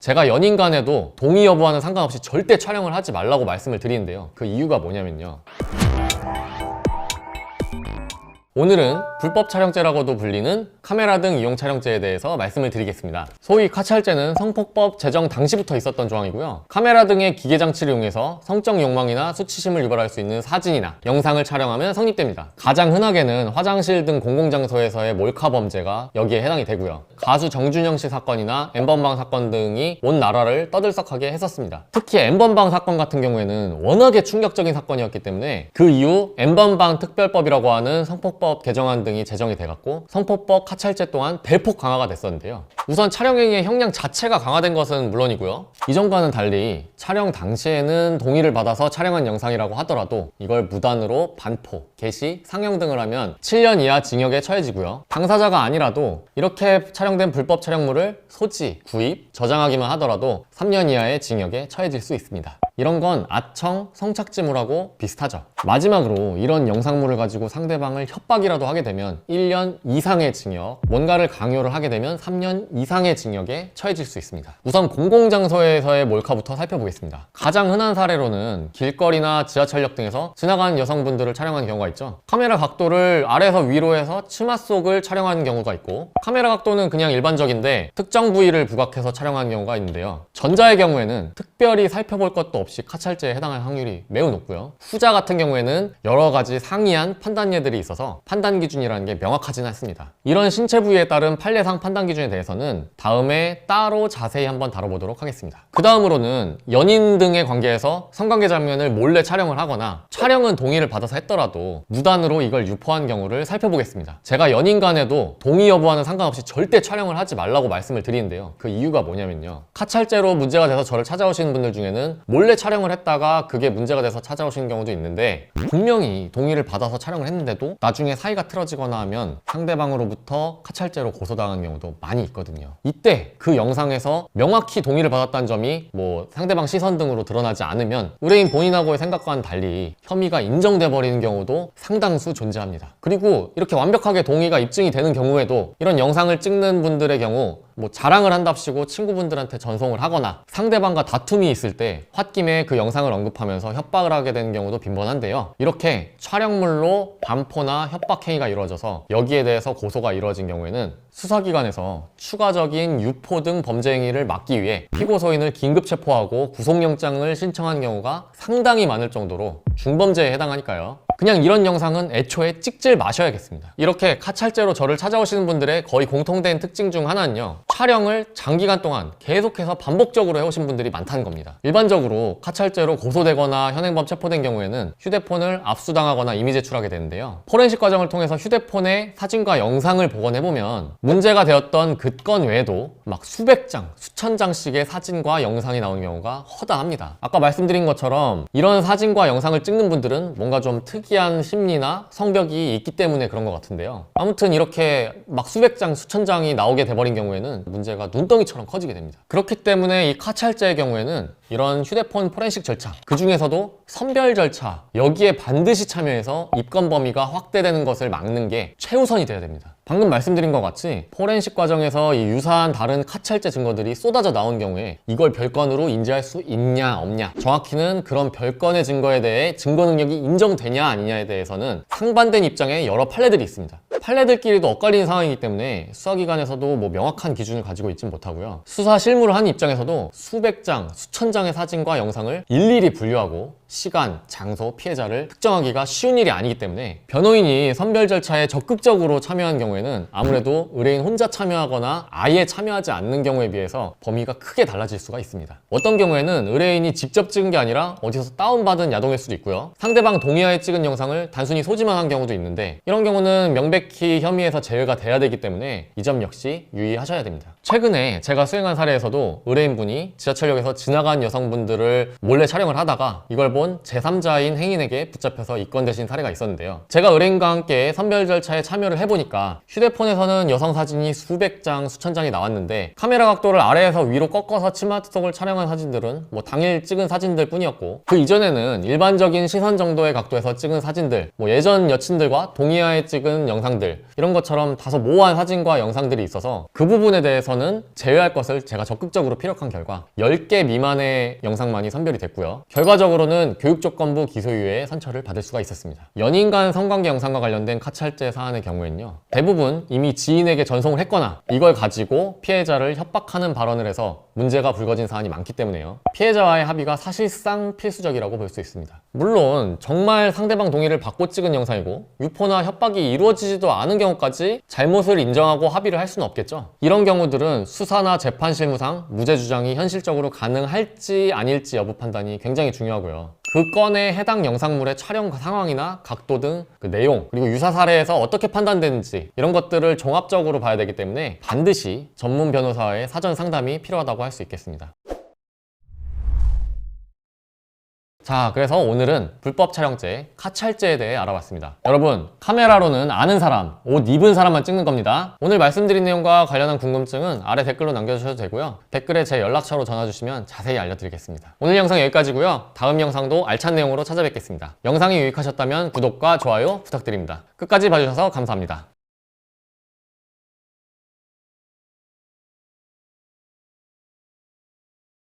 제가 연인 간에도 동의 여부와는 상관없이 절대 촬영을 하지 말라고 말씀을 드리는데요. 그 이유가 뭐냐면요. 오늘은 불법 촬영죄라고도 불리는 카메라 등 이용 촬영죄에 대해서 말씀을 드리겠습니다. 소위 카찰죄는 성폭법 제정 당시부터 있었던 조항이고요. 카메라 등의 기계 장치를 이용해서 성적 욕망이나 수치심을 유발할 수 있는 사진이나 영상을 촬영하면 성립됩니다. 가장 흔하게는 화장실 등 공공장소에서의 몰카 범죄가 여기에 해당이 되고요. 가수 정준영 씨 사건이나 N번방 사건 등이 온 나라를 떠들썩하게 했었습니다. 특히 N번방 사건 같은 경우에는 워낙에 충격적인 사건이었기 때문에 그 이후 N번방 특별법이라고 하는 성폭법 개정안 등이 제정이 돼갖고 성폭법 카찰죄 또한 대폭 강화가 됐었는데요. 우선 촬영행위의 형량 자체가 강화된 것은 물론이고요. 이전과는 달리 촬영 당시에는 동의를 받아서 촬영한 영상이라고 하더라도 이걸 무단으로 반포, 게시, 상영 등을 하면 7년 이하 징역에 처해지고요. 당사자가 아니라도 이렇게 촬영된 불법 촬영물을 소지, 구입, 저장하기만 하더라도 3년 이하의 징역에 처해질 수 있습니다. 이런 건 아청, 성착취물하고 비슷하죠. 마지막으로 이런 영상물을 가지고 상대방을 협박이라도 하게 되면 1년 이상의 징역, 뭔가를 강요를 하게 되면 3년 이상의 징역에 처해질 수 있습니다. 우선 공공장소에서의 몰카부터 살펴보겠습니다. 가장 흔한 사례로는 길거리나 지하철역 등에서 지나가는 여성분들을 촬영하는 경우가 있죠. 카메라 각도를 아래에서 위로 해서 치마 속을 촬영하는 경우가 있고, 카메라 각도는 그냥 일반적인데 특정 부위를 부각해서 촬영하는 경우가 있는데요. 전자의 경우에는 특별히 살펴볼 것도 없이 카찰죄에 해당할 확률이 매우 높고요. 후자 같은 경우에는 여러 가지 상이한 판단 예들이 있어서 판단 기준이라는 게 명확하진 않습니다. 이런 신체 부위에 따른 판례상 판단 기준에 대해서는 다음에 따로 자세히 한번 다뤄보도록 하겠습니다. 그 다음으로는 연인 등의 관계에서 성관계 장면을 몰래 촬영을 하거나 촬영은 동의를 받아서 했더라도 무단으로 이걸 유포한 경우를 살펴보겠습니다. 제가 연인 간에도 동의 여부와는 상관없이 절대 촬영을 하지 말라고 말씀을 드리는데요. 그 이유가 뭐냐면요. 카찰죄로 문제가 돼서 저를 찾아오시는 분들 중에는 몰래 촬영을 했다가 그게 문제가 돼서 찾아오시는 경우도 있는데, 분명히 동의를 받아서 촬영을 했는데도 나중에 사이가 틀어지거나 하면 상대방으로부터 카찰죄로 고소당하는 경우도 많이 있거든요. 이때 그 영상에서 명확히 동의를 받았다는 점이 뭐 상대방 시선 등으로 드러나지 않으면 의뢰인 본인하고의 생각과는 달리 혐의가 인정돼 버리는 경우도 상당수 존재합니다. 그리고 이렇게 완벽하게 동의가 입증이 되는 경우에도 이런 영상을 찍는 분들의 경우 뭐 자랑을 한답시고 친구분들한테 전송을 하거나 상대방과 다툼이 있을 때 홧김에 그 영상을 언급하면서 협박을 하게 되는 경우도 빈번한데요. 이렇게 촬영물로 반포나 협박 행위가 이루어져서 여기에 대해서 고소가 이루어진 경우에는 수사기관에서 추가적인 유포 등 범죄 행위를 막기 위해 피고소인을 긴급 체포하고 구속영장을 신청하는 경우가 상당히 많을 정도로 중범죄에 해당하니까요. 그냥 이런 영상은 애초에 찍질 마셔야겠습니다. 이렇게 카찰죄로 저를 찾아오시는 분들의 거의 공통된 특징 중 하나는요, 촬영을 장기간 동안 계속해서 반복적으로 해오신 분들이 많다는 겁니다. 일반적으로 카찰죄로 고소되거나 현행범 체포된 경우에는 휴대폰을 압수당하거나 이미 제출하게 되는데요. 포렌식 과정을 통해서 휴대폰에 사진과 영상을 복원해보면 문제가 되었던 그 건 외에도 막 수백 장, 수천 장씩의 사진과 영상이 나오는 경우가 허다합니다. 아까 말씀드린 것처럼 이런 사진과 영상을 찍는 분들은 뭔가 좀 특이한 심리나 성벽이 있기 때문에 그런 것 같은데요. 아무튼 이렇게 막 수백 장, 수천 장이 나오게 돼버린 경우에는 문제가 눈덩이처럼 커지게 됩니다. 그렇기 때문에 이 카찰죄의 경우에는 이런 휴대폰 포렌식 절차, 그 중에서도 선별 절차, 여기에 반드시 참여해서 입건 범위가 확대되는 것을 막는 게 최우선이 돼야 됩니다. 방금 말씀드린 것 같이 포렌식 과정에서 이 유사한 다른 카찰죄 증거들이 쏟아져 나온 경우에 이걸 별건으로 인지할 수 있냐 없냐, 정확히는 그런 별건의 증거에 대해 증거 능력이 인정되냐 아니냐에 대해서는 상반된 입장의 여러 판례들이 있습니다. 판례들끼리도 엇갈리는 상황이기 때문에 수사기관에서도 뭐 명확한 기준을 가지고 있진 못하고요. 수사 실무를 하는 입장에서도 수백 장, 수천 장의 사진과 영상을 일일이 분류하고 시간, 장소, 피해자를 특정하기가 쉬운 일이 아니기 때문에 변호인이 선별 절차에 적극적으로 참여한 경우에는 아무래도 의뢰인 혼자 참여하거나 아예 참여하지 않는 경우에 비해서 범위가 크게 달라질 수가 있습니다. 어떤 경우에는 의뢰인이 직접 찍은 게 아니라 어디서 다운받은 야동일 수도 있고요. 상대방 동의하에 찍은 영상을 단순히 소지만 한 경우도 있는데, 이런 경우는 명백히 혐의에서 제외가 돼야 되기 때문에 이 점 역시 유의하셔야 됩니다. 최근에 제가 수행한 사례에서도 의뢰인분이 지하철역에서 지나간 여성분들을 몰래 촬영을 하다가 이걸 본 제3자인 행인에게 붙잡혀서 입건되신 사례가 있었는데요. 제가 의뢰인과 함께 선별 절차에 참여를 해보니까 휴대폰에서는 여성 사진이 수백 장, 수천 장이 나왔는데 카메라 각도를 아래에서 위로 꺾어서 치마 속을 촬영한 사진들은 뭐 당일 찍은 사진들 뿐이었고, 그 이전에는 일반적인 시선 정도의 각도에서 찍은 사진들, 뭐 예전 여친들과 동의하에 찍은 영상들, 이런 것처럼 다소 모호한 사진과 영상들이 있어서 그 부분에 대해서는 중에서는 제외할 것을 제가 적극적으로 피력한 결과 10개 미만의 영상만이 선별이 됐고요. 결과적으로는 교육조건부 기소유예의 선처를 받을 수가 있었습니다. 연인 간 성관계 영상과 관련된 카찰제 사안의 경우에는요, 대부분 이미 지인에게 전송을 했거나 이걸 가지고 피해자를 협박하는 발언을 해서 문제가 불거진 사안이 많기 때문에요. 피해자와의 합의가 사실상 필수적이라고 볼 수 있습니다. 물론 정말 상대방 동의를 받고 찍은 영상이고 유포나 협박이 이루어지지도 않은 경우까지 잘못을 인정하고 합의를 할 수는 없겠죠. 이런 경우들은 수사나 재판 실무상 무죄 주장이 현실적으로 가능할지 아닐지 여부 판단이 굉장히 중요하고요. 그 건의 해당 영상물의 촬영 상황이나 각도 등 그 내용, 그리고 유사 사례에서 어떻게 판단되는지 이런 것들을 종합적으로 봐야 되기 때문에 반드시 전문 변호사의 사전 상담이 필요하다고 할 수 있겠습니다. 자, 그래서 오늘은 불법 촬영죄, 카찰죄에 대해 알아봤습니다. 여러분, 카메라로는 아는 사람, 옷 입은 사람만 찍는 겁니다. 오늘 말씀드린 내용과 관련한 궁금증은 아래 댓글로 남겨주셔도 되고요. 댓글에 제 연락처로 전화주시면 자세히 알려드리겠습니다. 오늘 영상 여기까지고요. 다음 영상도 알찬 내용으로 찾아뵙겠습니다. 영상이 유익하셨다면 구독과 좋아요 부탁드립니다. 끝까지 봐주셔서 감사합니다.